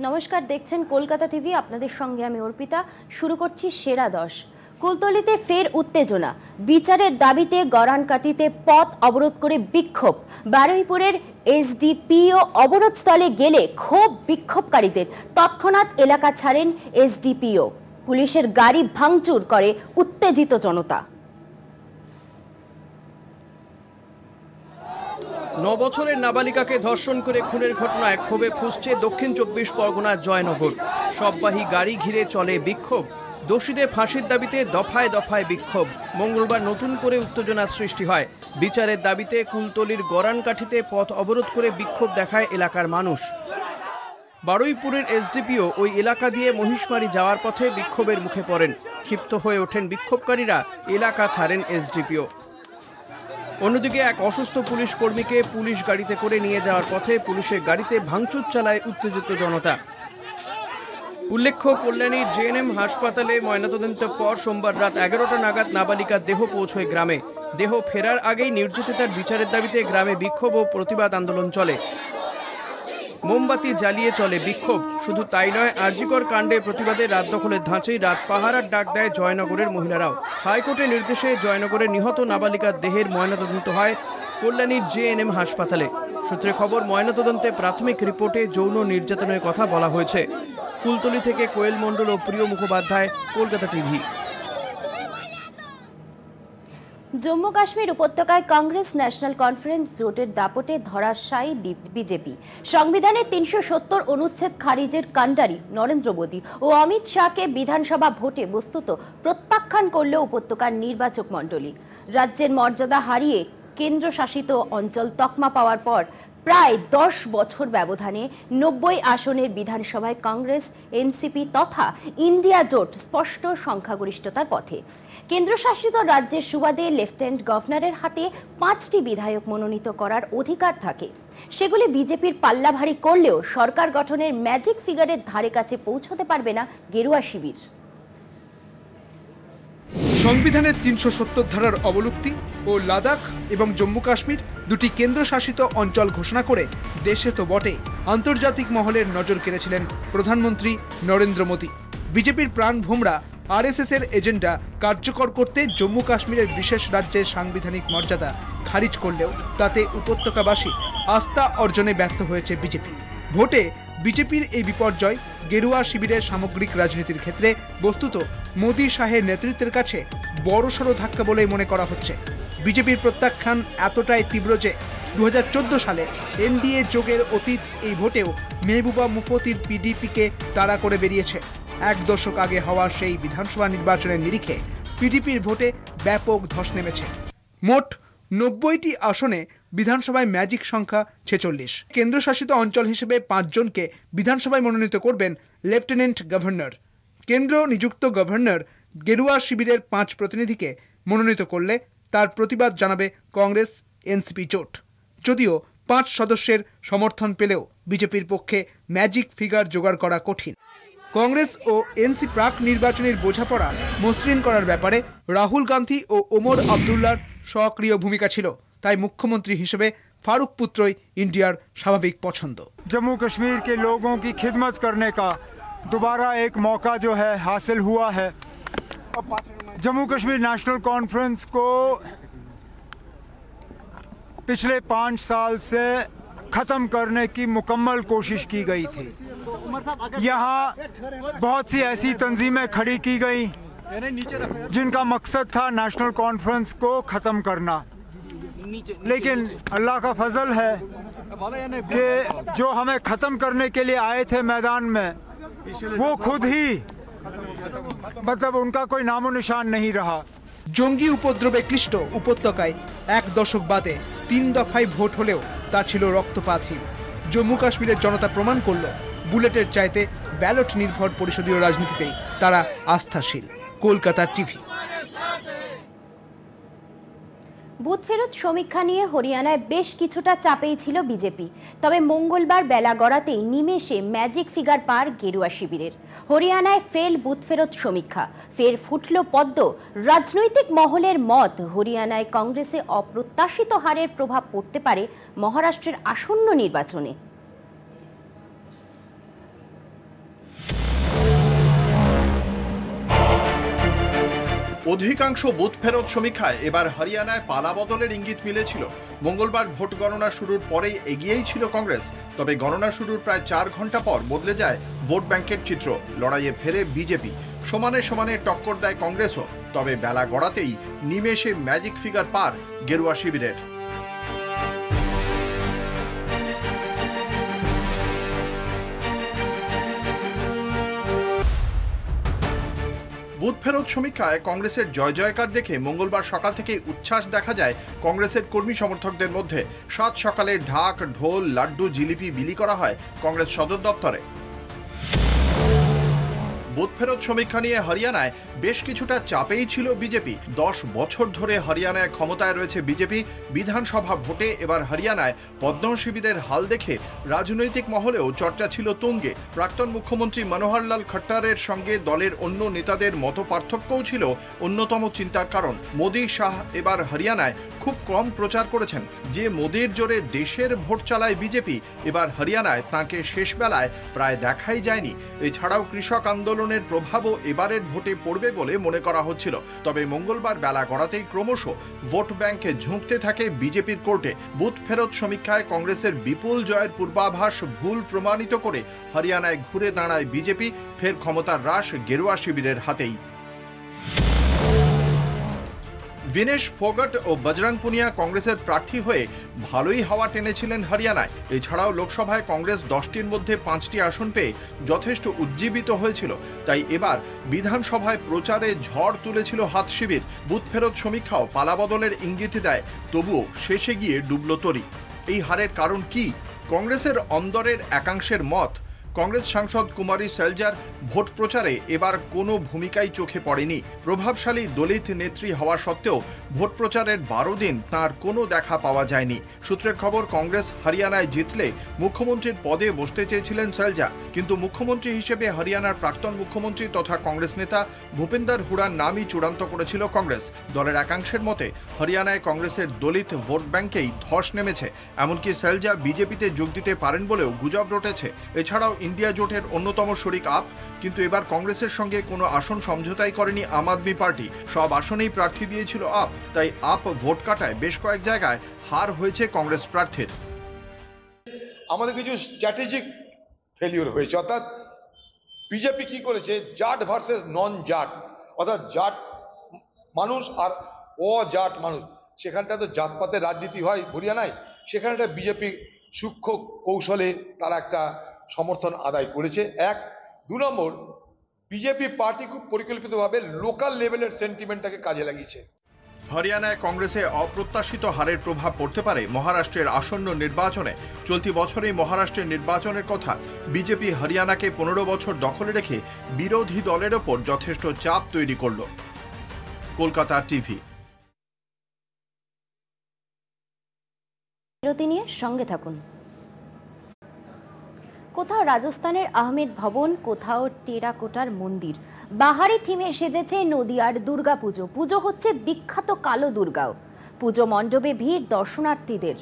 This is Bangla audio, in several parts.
নমস্কার, দেখছেন কলকাতা টিভি। আপনাদের সঙ্গে আমি অর্পিতা। শুরু করছি সেরা 10। কুলতলিতে ফের উত্তেজনা, বিচারের দাবিতে গড়ানকাটিতে পথ অবরোধ করে বিক্ষোভ। বারুইপুরের এসডিপিও অবরোধস্থলে গেলে ক্ষোভ বিক্ষোভকারীদের, তৎক্ষণাৎ এলাকা ছাড়েন এসডিপিও। পুলিশের গাড়ি ভাঙচুর করে উত্তেজিত জনতা। 9 বছরের নাবালিকাকে ধর্ষণ করে খুনের ঘটনায় ক্ষোভে ফুঁসছে দক্ষিণ 24 পরগনার জয়নগর। সববাহী গাড়ি ঘিরে চলে বিক্ষোভ। দোষীদের ফাঁসির দাবিতে দফায় দফায় বিক্ষোভ। মঙ্গলবার নতুন করে উত্তেজনার সৃষ্টি হয়। বিচারের দাবিতে কুলতলির গড়ানকাঠিতে পথ অবরোধ করে বিক্ষোভ দেখায় এলাকার মানুষ। বারুইপুরের এসডিপিও ওই এলাকা দিয়ে মহিষমারি যাওয়ার পথে বিক্ষোভের মুখে পড়েন। ক্ষিপ্ত হয়ে ওঠেন বিক্ষোভকারীরা, এলাকা ছাড়েন এসডিপিও। অন্যদিকে এক অসুস্থ পুলিশ কর্মীকে পুলিশ গাড়িতে করে নিয়ে যাওয়ার পথে পুলিশের গাড়িতে ভাঙচুর চালায় উত্তেজিত জনতা। উল্লেখ্য, কল্যাণীর জেএনএম হাসপাতালে ময়নাতদন্তের পর সোমবার রাত 11টা নাগাদ নাবালিকার দেহ পৌঁছয় গ্রামে। দেহ ফেরার আগেই নির্যাতিতার বিচারের দাবিতে গ্রামে বিক্ষোভ ও প্রতিবাদ আন্দোলন চলে। মোমবাতি জ্বালিয়ে চলে বিক্ষোভ। শুধু তাই নয়, আরজিকর কাণ্ডে প্রতিবাদে রাত দখলের ধাঁচেই রাত পাহারার ডাক দেয় জয়নগরের মহিলারাও। হাইকোর্টের নির্দেশে জয়নগরের নিহত নাবালিকার দেহের ময়নাতদন্ত হয় কল্যাণীর জেএনএম হাসপাতালে। সূত্রে খবর, ময়নাতদন্তে প্রাথমিক রিপোর্টে যৌন নির্যাতনের কথা বলা হয়েছে। কুলতলি থেকে কোয়েল মণ্ডল ও প্রিয় মুখোপাধ্যায়, কলকাতা টিভি। জম্মু কাশ্মীর উপত্যকায় কংগ্রেস ন্যাশনাল কনফারেন্স জোটের দাপটে ধরাশায়ী বিজেপি। সংবিধানের 370 অনুচ্ছেদ খারিজের কাণ্ডারি নরেন্দ্র মোদী ও অমিত শাহকে বিধানসভা ভোটে বস্তুত প্রত্যাখ্যান করলেও উপত্যকার নির্বাচক মণ্ডলী রাজ্যের মর্যাদা হারিয়ে কেন্দ্রশাসিত অঞ্চল তকমা পাওয়ার পর প্রায় 10 বছর ব্যবধানে 90 আসনের বিধানসভায় কংগ্রেস, এনসিপি তথা ইন্ডিয়া জোট স্পষ্ট সংখ্যাগরিষ্ঠতার পথে। কেন্দ্রশাসিত রাজ্যের সুবাদে লেফটেন্যান্ট গভর্নরের হাতে 5টি বিধায়ক মনোনীত করার অধিকার থাকে। সেগুলি বিজেপির পাল্লা ভারী করলেও সরকার গঠনের ম্যাজিক ফিগারের ধারে কাছে পৌঁছতে পারবে না গেরুয়া শিবির। সংবিধানের 370 ধারার অবলুপ্তি ও লাদাখ এবং জম্মু কাশ্মীর দুটি কেন্দ্রশাসিত অঞ্চল ঘোষণা করে দেশে তো বটে, আন্তর্জাতিক মহলের নজর কেড়েছিলেন প্রধানমন্ত্রী নরেন্দ্র মোদী। বিজেপির প্রাণ ভোমরা আরএসএস এর এজেন্ডা কার্যকর করতে জম্মু কাশ্মীরের বিশেষ রাজ্যের সাংবিধানিক মর্যাদা খারিজ করলেও তাতে উপত্যকাবাসী আস্থা অর্জনে ব্যর্থ হয়েছে বিজেপি। ভোটে বিজেপির এই বিপর্যয় গেরুয়া শিবিরের সামগ্রিক রাজনীতির ক্ষেত্রে বস্তুত মোদী শাহের নেতৃত্বের কাছে বড়সড় ধাক্কা বলেই মনে করা হচ্ছে। বিজেপির প্রত্যাখ্যান এতটাই তীব্র যে 2014 সালে এনডিএ যোগের অতীত এই ভোটেও মেহবুবা মুফতির পিডিপিকে তাড়া করে বেরিয়েছে। 1 দশক আগে হওয়া সেই বিধানসভা নির্বাচনের নিরিখে পিডিপির ভোটে ব্যাপক ধস নেমেছে। মোট 90টি আসনে বিধানসভায় ম্যাজিক সংখ্যা 46। কেন্দ্রশাসিত অঞ্চল হিসেবে 5 জনকে বিধানসভায় মনোনীত করবেন লেফটেন্যান্ট গভর্নর। কেন্দ্র নিযুক্ত গভর্নর গেরুয়া শিবিরের 5 প্রতিনিধিকে মনোনীত করলে তার প্রতিবাদ জানাবে কংগ্রেস, এনসিপি জোট। যদিও 5 সদস্যের সমর্থন পেলেও বিজেপির পক্ষে ম্যাজিক ফিগার জোগাড় করা কঠিন। কংগ্রেস ও এনসি প্রাক নির্বাচনের বোঝাপড়া মসৃণ করার ব্যাপারে রাহুল গান্ধী ও ওমর আবদুল্লার সক্রিয় ভূমিকা ছিল, তাই মুখ্যমন্ত্রী হিসেবে फारूक पुत्रोई इंडिया स्वाभाविक पसंद। जम्मू कश्मीर के लोगों की खिदमत करने का दोबारा एक मौका जो है हासिल हुआ है। जम्मू कश्मीर नेशनल कॉन्फ्रेंस को पिछले 5 साल से ख़त्म करने की मुकम्मल कोशिश की गई थी। यहाँ बहुत सी ऐसी तंजीमें खड़ी की गई जिनका मकसद था नेशनल कॉन्फ्रेंस को ख़त्म करना, लेकिन अल्लाह का फजल है कि जो हमें ख़त्म करने के लिए आए थे मैदान में वो खुद ही मतलब उनका कोई नामो निशान नहीं रहा। জঙ্গি উপদ্রবে ক্লিষ্ট উপত্যকায় 1 দশক বাদে 3 দফায় ভোট হলেও তা ছিল রক্তপাতহীন। জম্মু কাশ্মীরের জনতা প্রমাণ করল বুলেটের চাইতে ব্যালট নির্ভর পরিষদীয় রাজনীতিতেই তারা আস্থাশীল। কলকাতা টিভি। বুথ ফেরত সমীক্ষা নিয়ে হরিয়ানায় বেশ কিছুটা চাপেই ছিল বিজেপি। তবে মঙ্গলবার বেলা গড়াতেই নিমেষে ম্যাজিক ফিগার পার গেরুয়া শিবিরের। হরিয়ানায় ফেল বুথ ফেরত সমীক্ষা, ফের ফুটল পদ্ম। রাজনৈতিক মহলের মত, হরিয়ানায় কংগ্রেসে অপ্রত্যাশিত হারের প্রভাব পড়তে পারে মহারাষ্ট্রের আসন্ন নির্বাচনে। অধিকাংশ বুথ ফেরত সমীক্ষায় এবার হরিয়ানায় পালাবদলের ইঙ্গিত মিলেছিল। মঙ্গলবার ভোট গণনা শুরুর পরেই এগিয়েই ছিল কংগ্রেস, তবে গণনা শুরুর প্রায় 4 ঘন্টা পর বদলে যায় ভোট ব্যাংকের চিত্র। লড়াইয়ে ফেরে বিজেপি, সমানে সমানে টক্কর দেয় কংগ্রেসও, তবে বেলা গড়াতেই নিমেষে ম্যাজিক ফিগার পার গেরুয়া শিবিরের। বুথ ফেরত সমীক্ষায় কংগ্রেসের জয় জয়কার দেখে মঙ্গলবার সকাল থেকে উচ্ছ্বাস দেখা যায় কংগ্রেসের কর্মী সমর্থকদের মধ্যে। সাত সকালে ঢাক, ঢোল, লাড্ডু, জিলিপি বিলি করা হয় কংগ্রেস সদর দপ্তরে। বুথ ফেরত সমীক্ষা নিয়ে হরিয়ানায় বেশ কিছুটা চাপেই ছিল বিজেপি। 10 বছর ধরে হরিয়ানায় ক্ষমতায় রয়েছে বিজেপি। বিধানসভা ভোটে এবার হরিয়ানায় পদ্ম শিবিরের হাল দেখে রাজনৈতিক মহলেও চর্চা ছিল তুঙ্গে। প্রাক্তন মুখ্যমন্ত্রী মনোহরলাল খট্টারের সঙ্গে দলের অন্য নেতাদের মত পার্থক্যও ছিল অন্যতম চিন্তার কারণ। মোদি শাহ এবার হরিয়ানায় খুব কম প্রচার করেছেন। যে মোদির জোরে দেশের ভোট চালায় বিজেপি, এবার হরিয়ানায় তাঁকে শেষ বেলায় প্রায় দেখাই যায়নি। এছাড়াও কৃষক আন্দোলন প্রভাবও এবারের ভোটে পড়বে বলে মনে করা হচ্ছিল। তবে মঙ্গলবার বেলা গড়াতেই ক্রমশ ভোট ব্যাংকে ঝুঁকতে থাকে বিজেপির কোর্টে। বুথ ফেরত সমীক্ষায় কংগ্রেসের বিপুল জয়ের পূর্বাভাস ভুল প্রমাণিত করে হরিয়ানায় ঘুরে দাঁড়ায় বিজেপি। ফের ক্ষমতার রাশ গেরুয়া শিবিরের হাতেই। বিনেশ ফোগট ও বজরং পুনিয়া কংগ্রেসের প্রার্থী হয়ে ভালোই হাওয়া টেনেছিলেন হরিয়ানায়। এছাড়াও লোকসভায় কংগ্রেস 10টির মধ্যে 5টি আসন পেয়ে যথেষ্ট উজ্জীবিত হয়েছিল। তাই এবার বিধানসভায় প্রচারে ঝড় তুলেছিল হাত শিবির। বুথ ফেরত সমীক্ষাও পালাবদলের ইঙ্গিত দেয়, তবুও শেষে গিয়ে ডুবল তরি। এই হারের কারণ কি? কংগ্রেসের অন্দরের একাংশের মত, কংগ্রেস সাংসদ কুমারী সেলজার ভোট প্রচারে এবার কোনো ভূমিকাই চোখে পড়েনি। প্রভাবশালী দলিত নেত্রী হওয়া সত্ত্বেও ভোট প্রচারের 12 দিন তাঁর কোনো দেখা পাওয়া যায়নি। সূত্রের খবর, কংগ্রেস হরিয়ানায় জিতলে মুখ্যমন্ত্রীর পদে বসতে চেয়েছিলেন সেলজা, কিন্তু মুখ্যমন্ত্রী হিসেবে হরিয়ানার প্রাক্তন মুখ্যমন্ত্রী তথা কংগ্রেস নেতা ভূপিন্দর হুডার নামই চূড়ান্ত করেছিল কংগ্রেস। দলের একাংশের মতে হরিয়ানায় কংগ্রেসের দলিত ভোট ব্যাংকেই ধস নেমেছে। এমনকি সেলজা বিজেপিতে যোগ দিতে পারেন বলেও গুজব রটেছে। এছাড়াও ইন্ডিয়া জোটের অন্যতম শরিক আপ, কিন্তু এবার কংগ্রেসের সঙ্গে কোনো আসন সমঝোতাই করেনি আম আদমি পার্টি। সব আসনেই প্রার্থী দিয়েছিল আপ, তাই আপ ভোট কাটায় বেশ কয়েক জায়গায় হার হয়েছে কংগ্রেস প্রার্থীর। আমাদের কিছু স্ট্র্যাটেজিক ফেলিওর হয়েছে, অর্থাৎ বিজেপি কি করেছে, জাট ভার্সেস নন জাট, অর্থাৎ জাট মানুষ আর অজাট মানুষ, সেখানটা তো জাতপাতের রাজনীতি হয় হরিয়ানায়, সেখানে একটা বিজেপি সূক্ষ্ম কৌশলে তারা একটা সমর্থন আদায় করেছে। 1, 2 নম্বর, বিজেপি পার্টি খুব পরিকল্পিতভাবে লোকাল লেভেলের সেন্টিমেন্টটাকে কাজে লাগিয়েছে। হরিয়ানায় কংগ্রেসে অপ্রত্যাশিত হারের প্রভাব পড়তে পারে মহারাষ্ট্রের আসন্ন নির্বাচনে। চলতি বছরেই মহারাষ্ট্রের নির্বাচনের কথা। বিজেপি হরিয়ানাকে 15 বছর দখলে রেখে বিরোধী দলের ওপর যথেষ্ট চাপ তৈরি করল। কলকাতা টিভি। বিরতি নিয়ে সঙ্গে থাকুন। কোথাও রাজস্থানের আহমেদ ভবন, কোথাও টেরাকোটার মন্দির, বাহারি থিমে সেজেছে নদিয়ার দুর্গাপুজো। পুজো হচ্ছে বিখ্যাত কালো দুর্গাও। পুজো মণ্ডপে ভিড় দর্শনার্থীদের।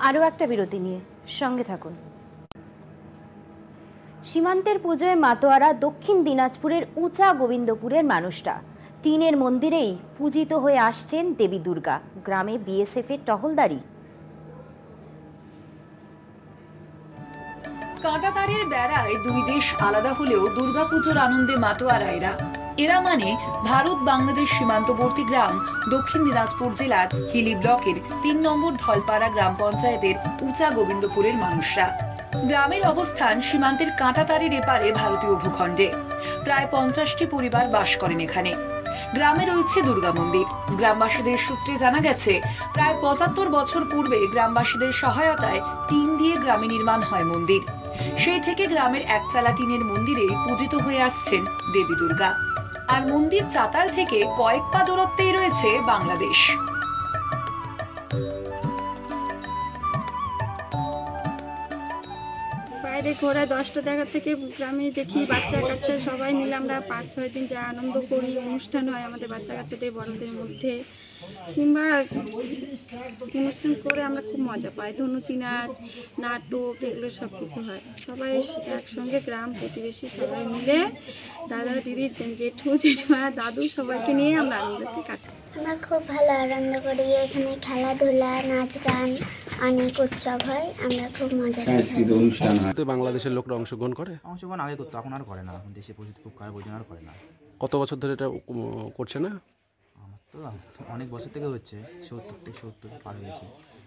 আরও একটা বিরতি নিয়ে সঙ্গে থাকুন। সীমান্তের পুজোয় মাতোয়ারা দক্ষিণ দিনাজপুরের উঁচা গোবিন্দপুরের মানুষরা টিনের মন্দিরেই পূজিত হয়ে আসছেন দেবী দুর্গা। গ্রামে বিএসএফ এর টহলদারি। কাঁটাতারের বেড়ায় দুই দেশ আলাদা হলেও দুর্গাপুজোর আনন্দে মাতোয়ারা এরা মানে ভারত বাংলাদেশ সীমান্তবর্তী গ্রাম দক্ষিণ দিনাজপুর জেলার হিলি ব্লকের ৩ নম্বর ধলপাড়া গ্রাম পঞ্চায়েতের উঁচা গোবিন্দপুরের মানুষরা। গ্রামের অবস্থান সীমান্তের কাঁটাতারের এপারে ভারতীয় ভূখণ্ডে। প্রায় 50টি পরিবার বাস করেন এখানে। গ্রামে রয়েছে দুর্গা মন্দির। গ্রামবাসীদের সূত্রে জানা গেছে প্রায় 75 বছর পূর্বে গ্রামবাসীদের সহায়তায় টিন দিয়ে গ্রামে নির্মাণ হয় মন্দির। সেই থেকে গ্রামের একচালা টিনের মন্দিরেই পূজিত হয়ে আসছেন দেবী দুর্গা। আর মন্দির চাতাল থেকে কয়েক পা দূরত্বেই রয়েছে বাংলাদেশ। বাইরে ঘোরা 10টা জায়গা থেকে গ্রামে দেখি বাচ্চা কাচ্চা সবাই মিলে আমরা 5-6 দিন যা আনন্দ করি। অনুষ্ঠান হয় আমাদের বাচ্চা কাচ্চাদের বড়দের মধ্যে, কিংবা অনুষ্ঠান করে আমরা খুব মজা পাই। ধনুচি নাচ, নাটক, এগুলো সব কিছু হয়। সবাই একসঙ্গে গ্রাম প্রতিবেশী সবাই মিলে দাদা দিদি জেঠু জেঠুমা দাদু সবাইকে নিয়ে আমরা আনন্দতে কাটাই। আমরা খুব ভালো আনন্দ করি। এখানে খেলাধুলা, নাচ গান, অনেক উৎসব হয়। আমরা খুব মজা করি। সাংস্কৃতিক অনুষ্ঠান হয়। তো বাংলাদেশের লোকরা অংশগ্রহণ করে? অংশগ্রহণ আগে করতো, এখন আর করে না। এখন দেশে পরিস্থিতি খুব খারাপ, ওই জন্য আর করে না। কত বছর ধরে এটা করছে না? আমার তো অনেক বছর থেকে হচ্ছে, 70 পার হয়েছে।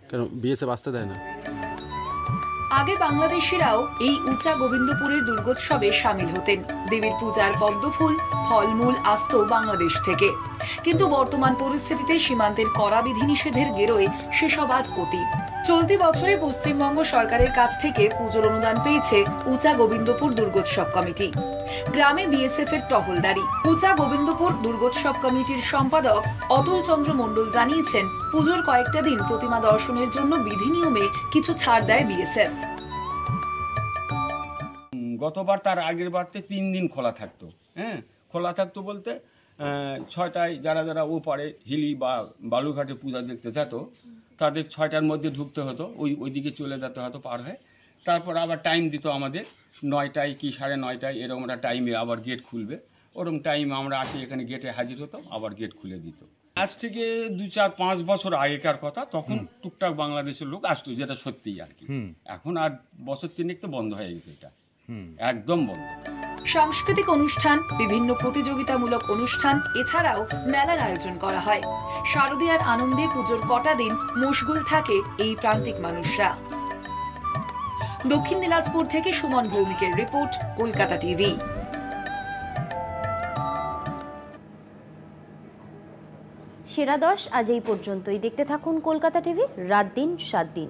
কেন বিএসএফ আসতে দেয় না? আগে বাংলাদেশিরাও এই উঁচা গোবিন্দপুরের দুর্গোৎসবে সামিল হতেন। দেবীর পূজার পদ্মফুল, ফলমূল আসতো বাংলাদেশ থেকে। কিন্তু বর্তমান পরিস্থিতিতে সীমান্তের কড়া বিধিনিষেধের গেরোয় সেসব আজ অতীত। চলতি বছরে পশ্চিমবঙ্গ সরকারের কাছ থেকে পুজোর অনুদান পেয়েছে উঁচা গোবিন্দপুর দুর্গোৎসব কমিটি। গ্রামে বিএসএফ এর টহলদারি। উঁচা গোবিন্দপুর দুর্গোৎসব কমিটির সম্পাদক অতুল চন্দ্র মণ্ডল জানিয়েছেন, পুজোর কয়েকটা দিন প্রতিমা দর্শনের জন্য বিধি নিয়মে কিছু ছাড় দেয় বিএসএফ। গতবার তার আগের বারতে 3 দিন খোলা থাকতো। খোলা থাকতো বলতে 6টায় যারা যারা ওপারে হিলি বা বালুঘাটে পূজা দেখতে যেত তাদের 6টার মধ্যে ঢুকতে হতো, ওইদিকে চলে যেতে হতো পার হয়ে। তারপর আবার টাইম দিত আমাদের 9টায় কি 9:30 এরকম একটা টাইমে আবার গেট খুলবে। ওরকম টাইমে আমরা আসি এখানে গেটে হাজির হতো, আবার গেট খুলে দিত। আজ থেকে 2-4-5 বছর আগেকার কথা, তখন টুকটাক বাংলাদেশের লোক আসতো, যেটা সত্যিই আর কি। এখন আর বছর 3 তো বন্ধ হয়ে গেছে, এটা একদম বন্ধ। সাংস্কৃতিক অনুষ্ঠান, বিভিন্ন প্রতিযোগিতামূলক অনুষ্ঠান, এছাড়াও মেলার আয়োজন করা হয়। শারদীয়ার আনন্দে পুজোর কটা দিন মশগুল থাকে এই প্রান্তিক মানুষরা। দক্ষিণ দিনাজপুর থেকে সুমন ভৌমিকের রিপোর্ট, কলকাতা টিভি। সেরা 10 আজ এই পর্যন্তই। দেখতে থাকুন কলকাতা টিভি, রাত দিন 7 দিন।